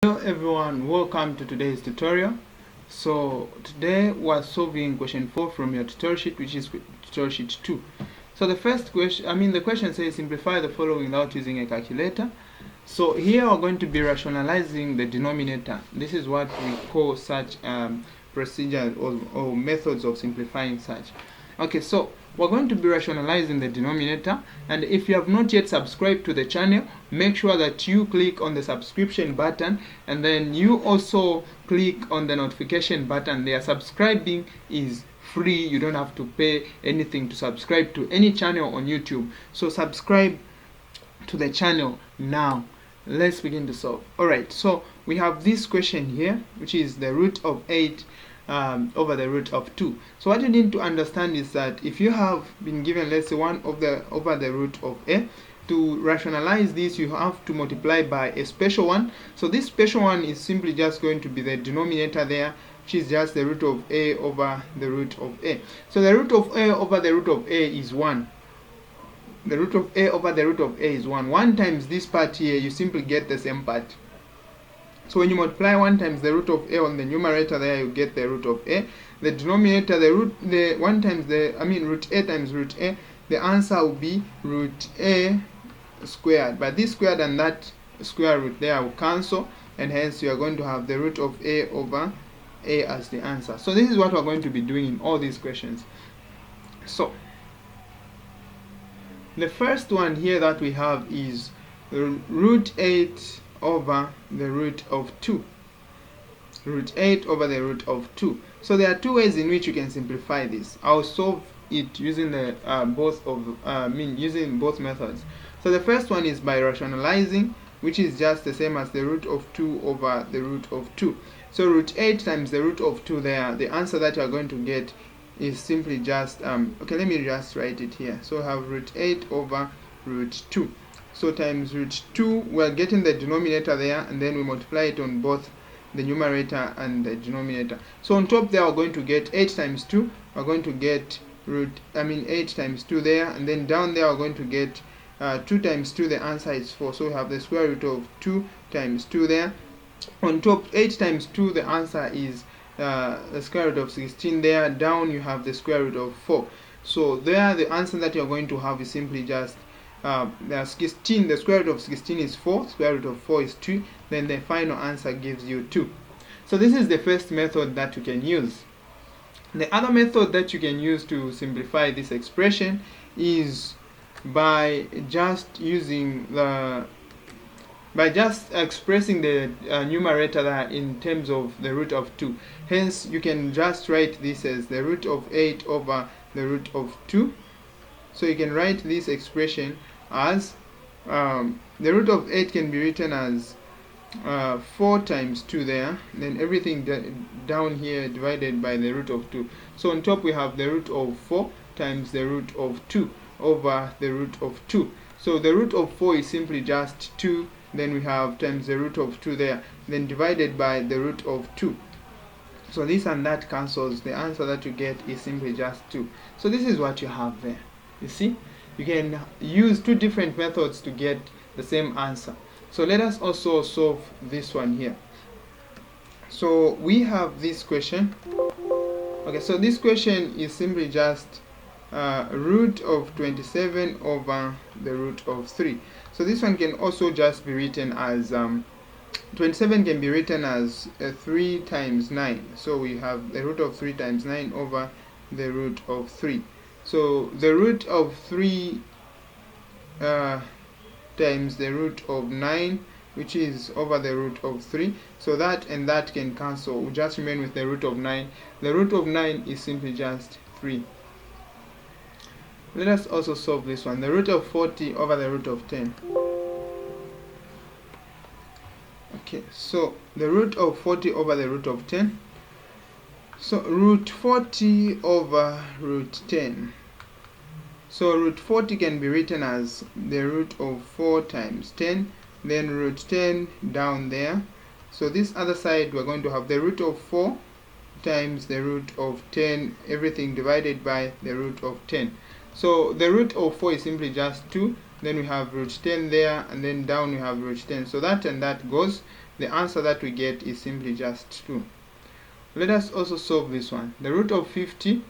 Hello everyone, welcome to today's tutorial. So today we're solving question 4 from your tutorial sheet, which is tutorial sheet 2. So the first question, the question says simplify the following without using a calculator. So here we're going to be rationalizing the denominator. This is what we call such procedure or methods of simplifying such. Okay, so we're going to be rationalizing the denominator, and if you have not yet subscribed to the channel, make sure that you click on the subscription button and then you also click on the notification button there. Subscribing is free. You don't have to pay anything to subscribe to any channel on YouTube. So subscribe to the channel now. Let's begin to solve. Alright, so we have this question here, which is the root of 8 over the root of 2. So what you need to understand is that if you have been given, let's say, 1 over the root of a, to rationalize this you have to multiply by a special one. So this special one is simply just going to be the denominator there, which is just the root of a over the root of a. So the root of a over the root of a is 1. The root of a over the root of a is 1. 1 times this part here, you simply get the same part. So when you multiply 1 times the root of a on the numerator there, you get the root of a. The denominator, root a times root a, the answer will be root a squared. But this squared and that square root there will cancel, and hence you are going to have the root of a over a as the answer. So this is what we're going to be doing in all these questions. So the first one here that we have is root 8 over the root of 2. Root 8 over the root of 2. So there are two ways in which you can simplify this. I'll solve it using the using both methods. So the first one is by rationalizing, which is just the same as the root of 2 over the root of 2. So root 8 times the root of 2 there, the answer that you are going to get is simply just okay, let me just write it here. So I have root 8 over root 2. So times root 2, we're getting the denominator there, and then we multiply it on both the numerator and the denominator. So on top there, we're going to get 8 times 2. We're going to get 8 times 2 there, and then down there we're going to get 2 times 2. The answer is 4. So we have the square root of 2 times 2 there. On top, 8 times 2, the answer is the square root of 16 there. Down you have the square root of 4. So there, the answer that you're going to have is simply just 16. The square root of 16 is 4, square root of 4 is 2, then the final answer gives you 2. So this is the first method that you can use. The other method that you can use to simplify this expression is by just expressing the numerator there in terms of the root of 2. Hence you can just write this as the root of 8 over the root of 2. So you can write this expression as the root of 8 can be written as 4 times 2 there, then everything down here divided by the root of 2. So on top we have the root of 4 times the root of 2 over the root of 2. So the root of 4 is simply just 2, then we have times the root of 2 there, then divided by the root of 2. So this and that cancels. The answer that you get is simply just 2. So this is what you have there. You see, you can use two different methods to get the same answer. So let us also solve this one here. So we have this question. Okay, so this question is simply just root of 27 over the root of 3. So this one can also just be written as 27 can be written as 3 times 9. So we have the root of 3 times 9 over the root of 3. So the root of 3 times the root of 9, which is over the root of 3. So that and that can cancel. We'll just remain with the root of 9. The root of 9 is simply just 3. Let us also solve this one. The root of 40 over the root of 10. Okay, so the root of 40 over the root of 10. So root 40 over root 10. So root 40 can be written as the root of 4 times 10, then root 10 down there. So this other side we're going to have the root of 4 times the root of 10, everything divided by the root of 10. So the root of 4 is simply just 2, then we have root 10 there, and then down we have root 10. So that and that goes. the answer that we get is simply just 2. Let us also solve this one. The root of 50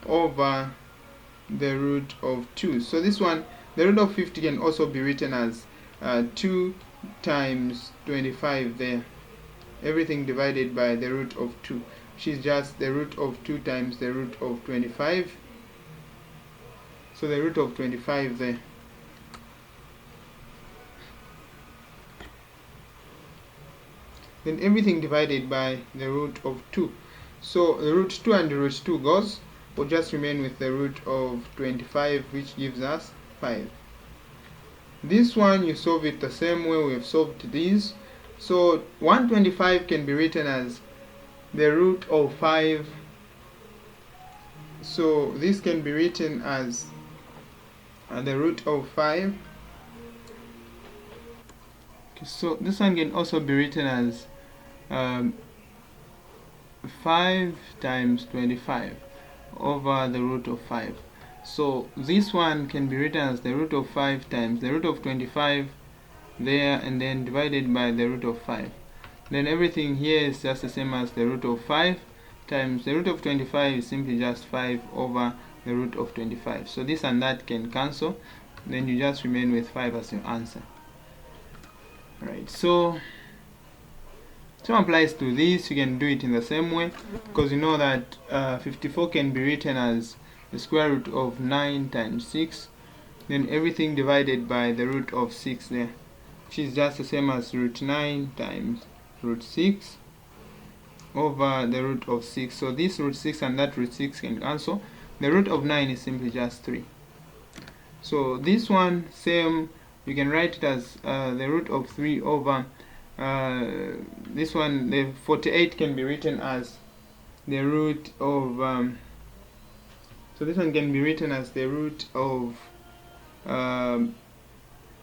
over the root of 2. So this one, the root of 50 can also be written as 2 times 25 there. Everything divided by the root of 2, which is just the root of 2 times the root of 25. So the root of 25 there. Then everything divided by the root of 2. So the root 2 and the root 2 goes. We'll just remain with the root of 25, which gives us 5. This one you solve it the same way we have solved these. So 125 can be written as the root of 5. So this can be written as the root of 5. Okay, so this one can also be written as 5 times 25 over the root of 5. So this one can be written as the root of 5 times the root of 25 there, and then divided by the root of 5. Then everything here is just the same as the root of 5 times the root of 25 is simply just 5 over the root of 25. So this and that can cancel, then you just remain with 5 as your answer. Right, so applies to this. You can do it in the same way, because you know that 54 can be written as the square root of 9 times 6, then everything divided by the root of 6 there, which is just the same as root 9 times root 6 over the root of 6. So this root 6 and that root 6 can cancel. The root of 9 is simply just 3. So this one, same, you can write it as the root of 3 over this one. The 48 can be written as the root of so this one can be written as the root of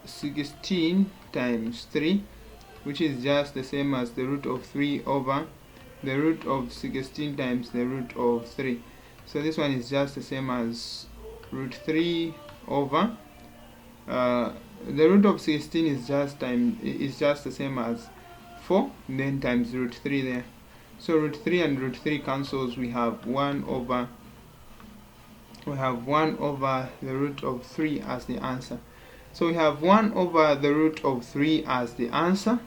16 times 3, which is just the same as the root of 3 over the root of 16 times the root of 3. So this one is just the same as root 3 over the root of 16 is just the same as 4, then times root 3 there. So root 3 and root 3 cancels. We have 1 over the root of 3 as the answer. So we have 1 over the root of 3 as the answer.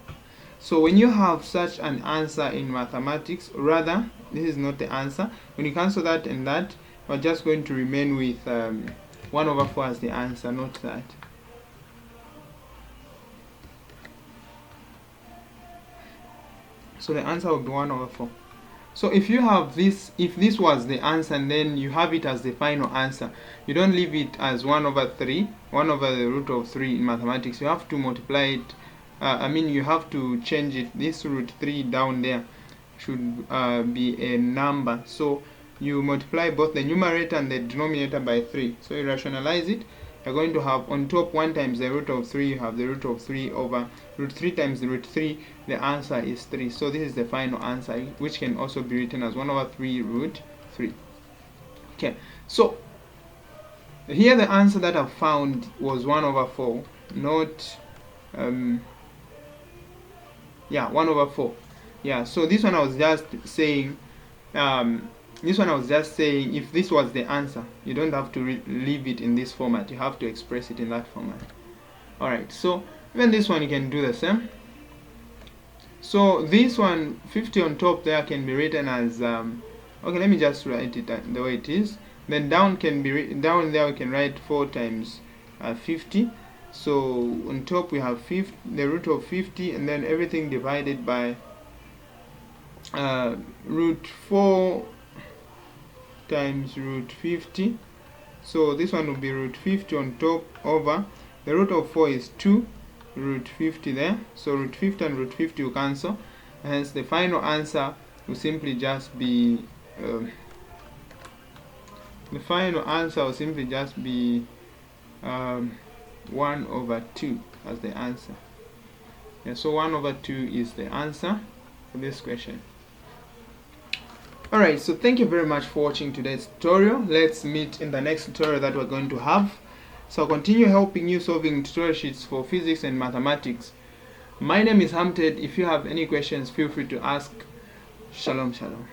So when you have such an answer in mathematics, rather, this is not the answer. When you cancel that and that, we're just going to remain with 1 over 4 as the answer, not that. So the answer will be 1 over 4. So if you have this, if this was the answer and then you have it as the final answer, you don't leave it as 1 over 3, 1 over the root of 3 in mathematics. You have to multiply it. You have to change it. This root 3 down there should be a number. So you multiply both the numerator and the denominator by 3. So you rationalize it. You're going to have on top 1 times the root of 3. You have the root of 3 over root 3 times the root 3. The answer is 3. So this is the final answer, which can also be written as 1 over 3 root 3. Okay, so here the answer that I've found was 1 over 4, not 1 over 4. Yeah, so this one I was just saying, if this was the answer, you don't have to leave it in this format. You have to express it in that format. Alright, so even this one you can do the same. So this one, 50 on top there, can be written as okay, let me just write it the way it is. Then down down there we can write 4 times 50. So on top we have the root of 50, and then everything divided by root 4 times root 50. So this one will be root 50 on top over the root of 4 is 2 root 50 there. So root 50 and root 50 will cancel, hence the final answer will simply just be 1 over 2 as the answer. Yeah, so 1 over 2 is the answer for this question. Alright, so thank you very much for watching today's tutorial. Let's meet in the next tutorial that we're going to have. So I'll continue helping you solving tutorial sheets for physics and mathematics. My name is Harmtedy. If you have any questions, feel free to ask. Shalom, shalom.